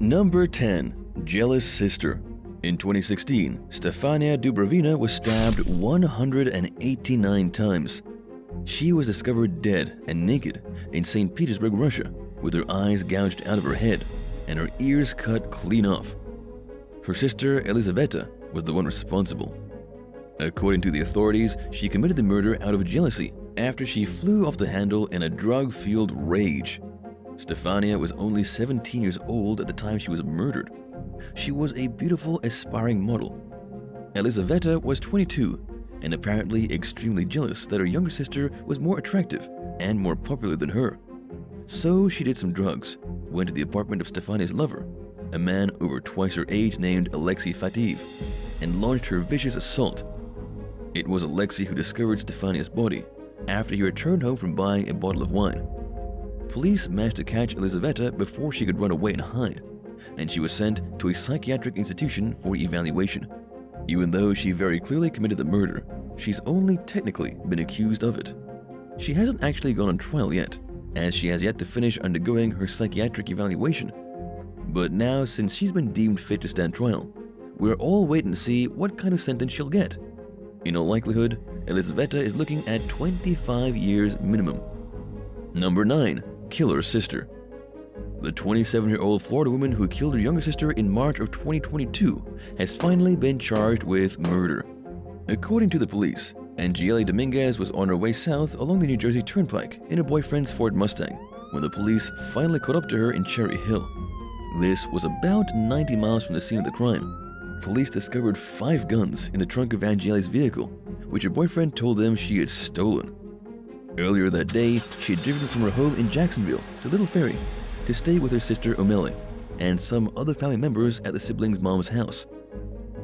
Number 10. Jealous Sister. In 2016, Stefania Dubrovina was stabbed 189 times. She was discovered dead and naked in St. Petersburg, Russia, with her eyes gouged out of her head and her ears cut clean off. Her sister, Elizaveta, was the one responsible. According to the authorities, she committed the murder out of jealousy after she flew off the handle in a drug-fueled rage. Stefania was only 17 years old at the time she was murdered. She was a beautiful, aspiring model. Elizaveta was 22 and apparently extremely jealous that her younger sister was more attractive and more popular than her. So she did some drugs, went to the apartment of Stefania's lover, a man over twice her age named Alexei Fatiev, and launched her vicious assault. It was Alexei who discovered Stefania's body after he returned home from buying a bottle of wine. Police managed to catch Elizaveta before she could run away and hide, and she was sent to a psychiatric institution for evaluation. Even though she very clearly committed the murder, she's only technically been accused of it. She hasn't actually gone on trial yet, as she has yet to finish undergoing her psychiatric evaluation. But now, since she's been deemed fit to stand trial, we're all waiting to see what kind of sentence she'll get. In all likelihood, Elizaveta is looking at 25 years minimum. Number 9. Killer's Sister. The 27-year-old Florida woman who killed her younger sister in March of 2022 has finally been charged with murder. According to the police, Angela Dominguez was on her way south along the New Jersey Turnpike in her boyfriend's Ford Mustang when the police finally caught up to her in Cherry Hill. This was about 90 miles from the scene of the crime. Police discovered 5 guns in the trunk of Angela's vehicle, which her boyfriend told them she had stolen. Earlier that day, she had driven from her home in Jacksonville to Little Ferry to stay with her sister O'Malley and some other family members at the siblings' mom's house.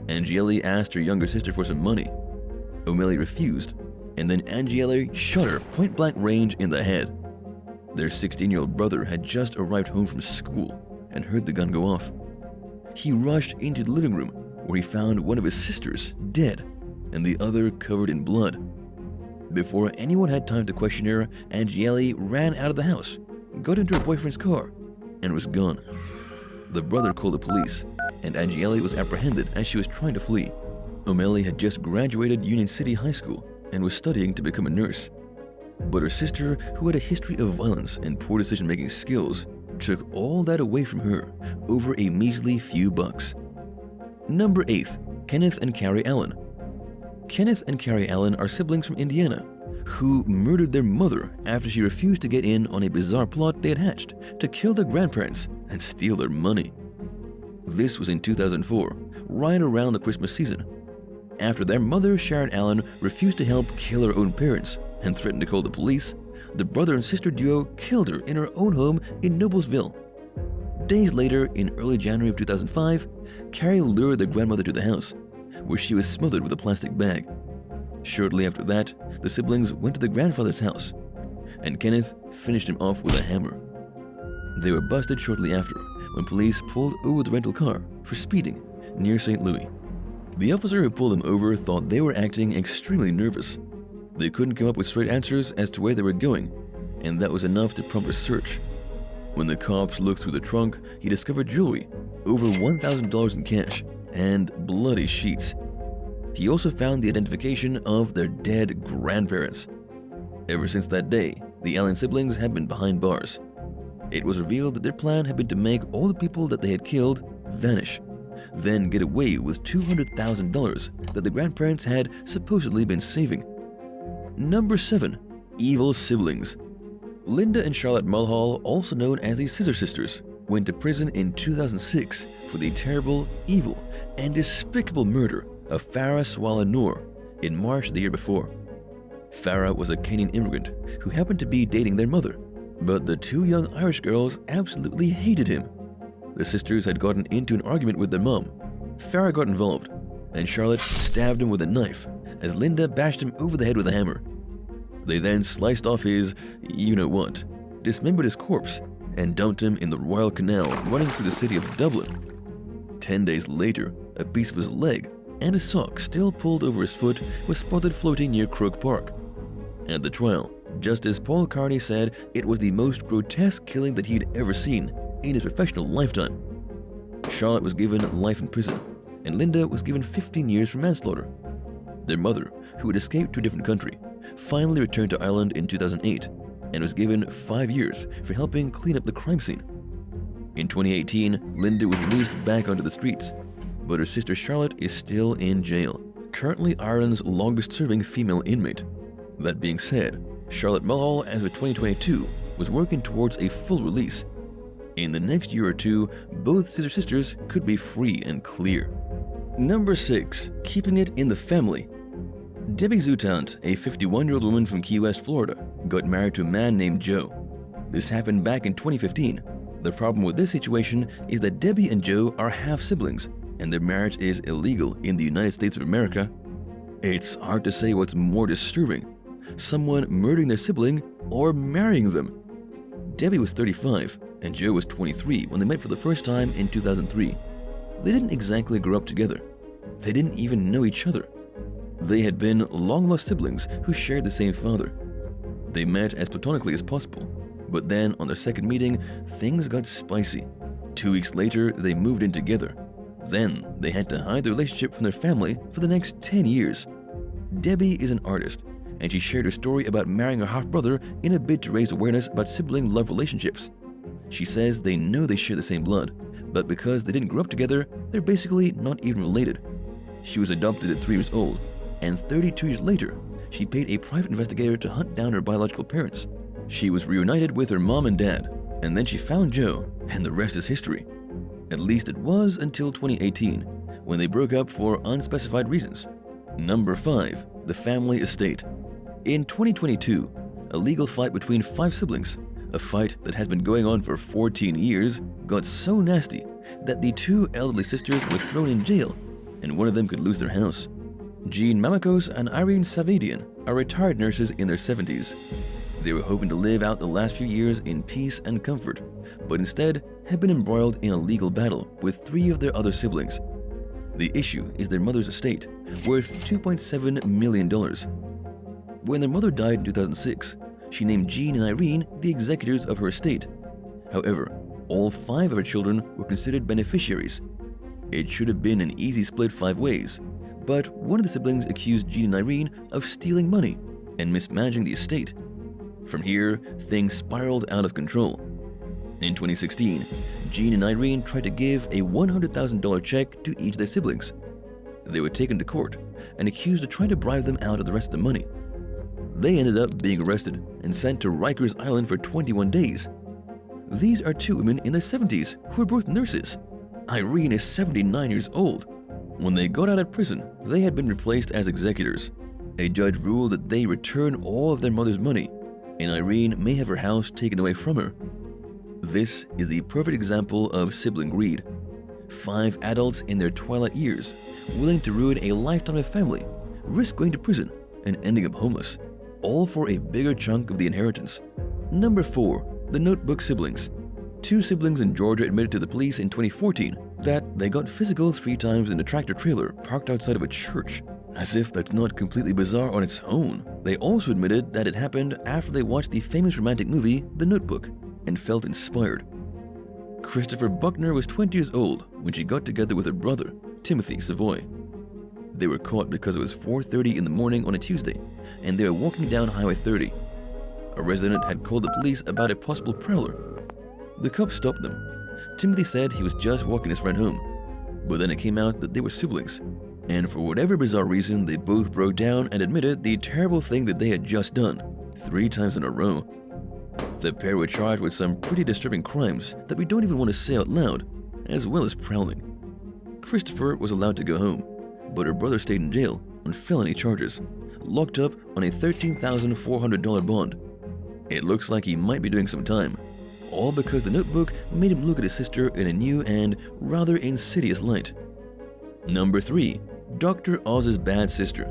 Angela asked her younger sister for some money. O'Malley refused, and then Angela shot her point-blank range in the head. Their 16-year-old brother had just arrived home from school and heard the gun go off. He rushed into the living room where he found one of his sisters dead and the other covered in blood. Before anyone had time to question her, Angela ran out of the house, got into her boyfriend's car, and was gone. The brother called the police, and Angela was apprehended as she was trying to flee. O'Malley had just graduated Union City High School and was studying to become a nurse. But her sister, who had a history of violence and poor decision-making skills, took all that away from her over a measly few bucks. Number 8. Kenneth and KARI Allen. Kenneth and KARI Allen are siblings from Indiana who murdered their mother after she refused to get in on a bizarre plot they had hatched to kill their grandparents and steal their money. This was in 2004, right around the Christmas season. After their mother, Sharon Allen, refused to help kill her own parents and threatened to call the police, the brother and sister duo killed her in her own home in Noblesville. Days later, in early January of 2005, KARI lured their grandmother to the house, where she was smothered with a plastic bag. Shortly after that, the siblings went to the grandfather's house, and Kenneth finished him off with a hammer. They were busted shortly after when police pulled over the rental car for speeding near St. Louis. The officer who pulled them over thought they were acting extremely nervous. They couldn't come up with straight answers as to where they were going, and that was enough to prompt a search. When the cops looked through the trunk, he discovered jewelry, over $1,000 in cash, and bloody sheets. He also found the identification of their dead grandparents. Ever since that day, the Allen siblings had been behind bars. It was revealed that their plan had been to make all the people that they had killed vanish, then get away with $200,000 that the grandparents had supposedly been saving. Number 7. Evil Siblings. Linda and Charlotte Mulhall, also known as the Scissor Sisters, went to prison in 2006 for the terrible, evil, and despicable murder of Farah Swallah Noor in March the year before. Farah was a Kenyan immigrant who happened to be dating their mother, but the 2 young Irish girls absolutely hated him. The sisters had gotten into an argument with their mom. Farah got involved, and Charlotte stabbed him with a knife as Linda bashed him over the head with a hammer. They then sliced off his you-know-what, dismembered his corpse, and dumped him in the Royal Canal running through the city of Dublin. 10 days later, a piece of his leg and a sock still pulled over his foot was spotted floating near Croke Park. At the trial, Justice Paul Carney said it was the most grotesque killing that he'd ever seen in his professional lifetime. Charlotte was given life in prison, and Linda was given 15 years for manslaughter. Their mother, who had escaped to a different country, finally returned to Ireland in 2008 and was given 5 years for helping clean up the crime scene. In 2018, Linda was released back onto the streets, but her sister Charlotte is still in jail, currently Ireland's longest-serving female inmate. That being said, Charlotte Mulhall, as of 2022, was working towards a full release. In the next year or two, both sisters could be free and clear. Number 6. Keeping it in the family. Debbie Zutant, a 51-year-old woman from Key West, Florida, got married to a man named Joe. This happened back in 2015. The problem with this situation is that Debbie and Joe are half-siblings, and their marriage is illegal in the United States of America. It's hard to say what's more disturbing: someone murdering their sibling or marrying them. Debbie was 35 and Joe was 23 when they met for the first time in 2003. They didn't exactly grow up together. They didn't even know each other. They had been long-lost siblings who shared the same father. They met as platonically as possible, but then on their second meeting, things got spicy. 2 weeks later, they moved in together. Then they had to hide the relationship from their family for the next 10 years. Debbie is an artist, and she shared her story about marrying her half-brother in a bid to raise awareness about sibling love relationships. She says they know they share the same blood, but because they didn't grow up together, they're basically not even related. She was adopted at 3 years old, and 32 years later, she paid a private investigator to hunt down her biological parents. She was reunited with her mom and dad, and then she found Joe, and the rest is history. At least it was until 2018, when they broke up for unspecified reasons. Number 5. The family estate. In 2022, a legal fight between 5 siblings, a fight that has been going on for 14 years, got so nasty that the 2 elderly sisters were thrown in jail, and one of them could lose their house. Jean Mamakos and Irene Savadian are retired nurses in their 70s. They were hoping to live out the last few years in peace and comfort, but instead have been embroiled in a legal battle with 3 of their other siblings. The issue is their mother's estate, worth $2.7 million. When their mother died in 2006, she named Jean and Irene the executors of her estate. However, all 5 of her children were considered beneficiaries. It should have been an easy split 5 ways, but one of the siblings accused Jean and Irene of stealing money and mismanaging the estate. From here, things spiraled out of control. In 2016, Jean and Irene tried to give a $100,000 check to each of their siblings. They were taken to court and accused of trying to bribe them out of the rest of the money. They ended up being arrested and sent to Rikers Island for 21 days. These are 2 women in their 70s who are both nurses. Irene is 79 years old. When they got out of prison, they had been replaced as executors. A judge ruled that they return all of their mother's money, and Irene may have her house taken away from her. This is the perfect example of sibling greed. 5 adults in their twilight years, willing to ruin a lifetime of family, risk going to prison, and ending up homeless, all for a bigger chunk of the inheritance. Number 4. The Notebook siblings. 2 siblings in Georgia admitted to the police in 2014 that they got physical 3 times in a tractor trailer parked outside of a church. As if that's not completely bizarre on its own. They also admitted that it happened after they watched the famous romantic movie The Notebook and felt inspired. Christopher Buckner was 20 years old when she got together with her brother, Timothy Savoy. They were caught because it was 4:30 in the morning on a Tuesday, and they were walking down Highway 30. A resident had called the police about a possible prowler. The cops stopped them. Timothy said he was just walking his friend home, but then it came out that they were siblings, and for whatever bizarre reason, they both broke down and admitted the terrible thing that they had just done, 3 times in a row. The pair were charged with some pretty disturbing crimes that we don't even want to say out loud, as well as prowling. Christopher was allowed to go home, but her brother stayed in jail on felony charges, locked up on a $13,400 bond. It looks like he might be doing some time, all because The Notebook made him look at his sister in a new and rather insidious light. Number 3. Dr. Oz's bad sister.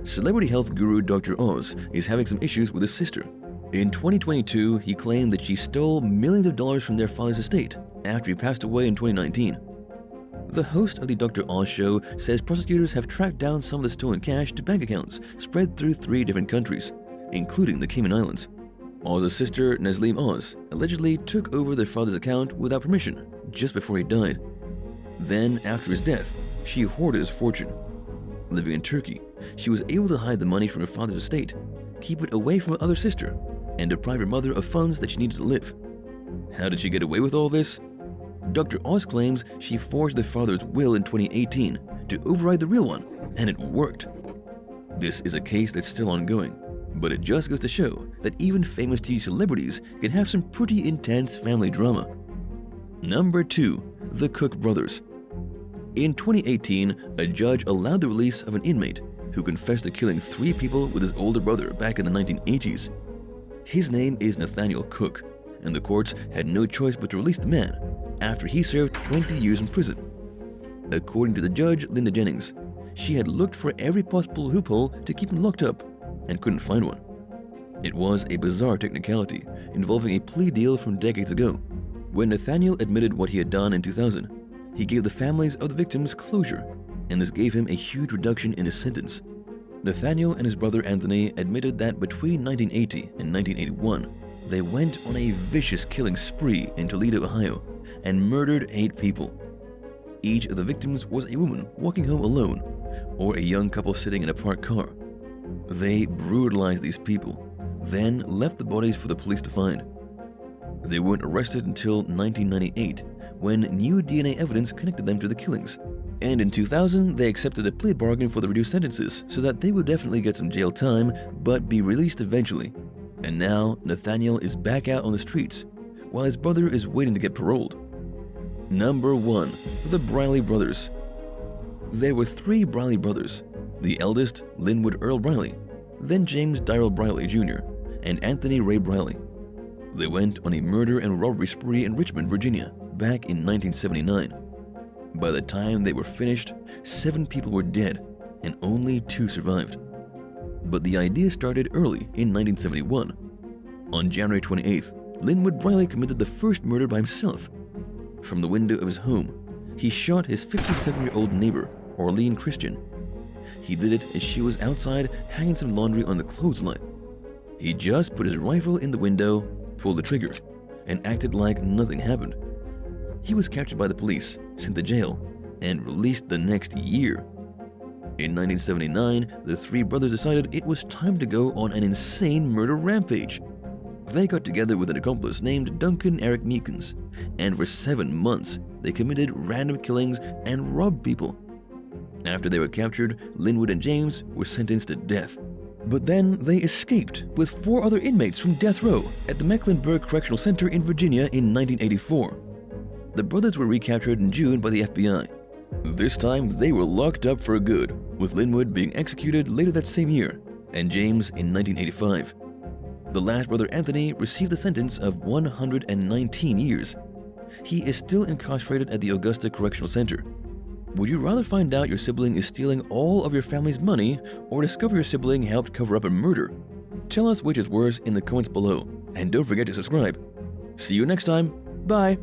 Celebrity health guru Dr. Oz is having some issues with his sister. In 2022, he claimed that she stole millions of dollars from their father's estate after he passed away in 2019. The host of the Dr. Oz show says prosecutors have tracked down some of the stolen cash to bank accounts spread through 3 different countries, including the Cayman Islands. Oz's sister, Nasleem Oz, allegedly took over their father's account without permission just before he died. Then, after his death, she hoarded his fortune. Living in Turkey, she was able to hide the money from her father's estate, keep it away from her other sister, and deprive her mother of funds that she needed to live. How did she get away with all this? Dr. Oz claims she forged the father's will in 2018 to override the real one, and it worked. This is a case that's still ongoing, but it just goes to show that even famous TV celebrities can have some pretty intense family drama. Number 2. The Cook Brothers. In 2018, a judge allowed the release of an inmate who confessed to killing 3 people with his older brother back in the 1980s. His name is Nathaniel Cook, and the courts had no choice but to release the man after he served 20 years in prison. According to the judge, Linda Jennings, she had looked for every possible loophole to keep him locked up and couldn't find one. It was a bizarre technicality involving a plea deal from decades ago. When Nathaniel admitted what he had done in 2000, he gave the families of the victims closure, and this gave him a huge reduction in his sentence. Nathaniel and his brother Anthony admitted that between 1980 and 1981, they went on a vicious killing spree in Toledo, Ohio, and murdered 8 people. Each of the victims was a woman walking home alone, or a young couple sitting in a parked car. They brutalized these people, then left the bodies for the police to find. They weren't arrested until 1998, when new DNA evidence connected them to the killings. And in 2000, they accepted a plea bargain for the reduced sentences so that they would definitely get some jail time, but be released eventually. And now, Nathaniel is back out on the streets, while his brother is waiting to get paroled. Number 1. The Briley Brothers. There were 3 Briley brothers, the eldest, Linwood Earl Briley, then James Darrell Briley Jr., and Anthony Ray Briley. They went on a murder and robbery spree in Richmond, Virginia, back in 1979. By the time they were finished, 7 people were dead, and only 2 survived. But the idea started early in 1971. On January 28th, Linwood Briley committed the first murder by himself. From the window of his home, he shot his 57-year-old neighbor, Orlean Christian. He did it as she was outside hanging some laundry on the clothesline. He just put his rifle in the window, pulled the trigger, and acted like nothing happened. He was captured by the police, sent to jail, and released the next year. In 1979, the 3 brothers decided it was time to go on an insane murder rampage. They got together with an accomplice named Duncan Eric Meekins, and for 7 months, they committed random killings and robbed people. After they were captured, Linwood and James were sentenced to death. But then they escaped with 4 other inmates from death row at the Mecklenburg Correctional Center in Virginia in 1984. The brothers were recaptured in June by the FBI. This time, they were locked up for good, with Linwood being executed later that same year, and James in 1985. The last brother, Anthony, received a sentence of 119 years. He is still incarcerated at the Augusta Correctional Center. Would you rather find out your sibling is stealing all of your family's money or discover your sibling helped cover up a murder? Tell us which is worse in the comments below, and don't forget to subscribe. See you next time. Bye!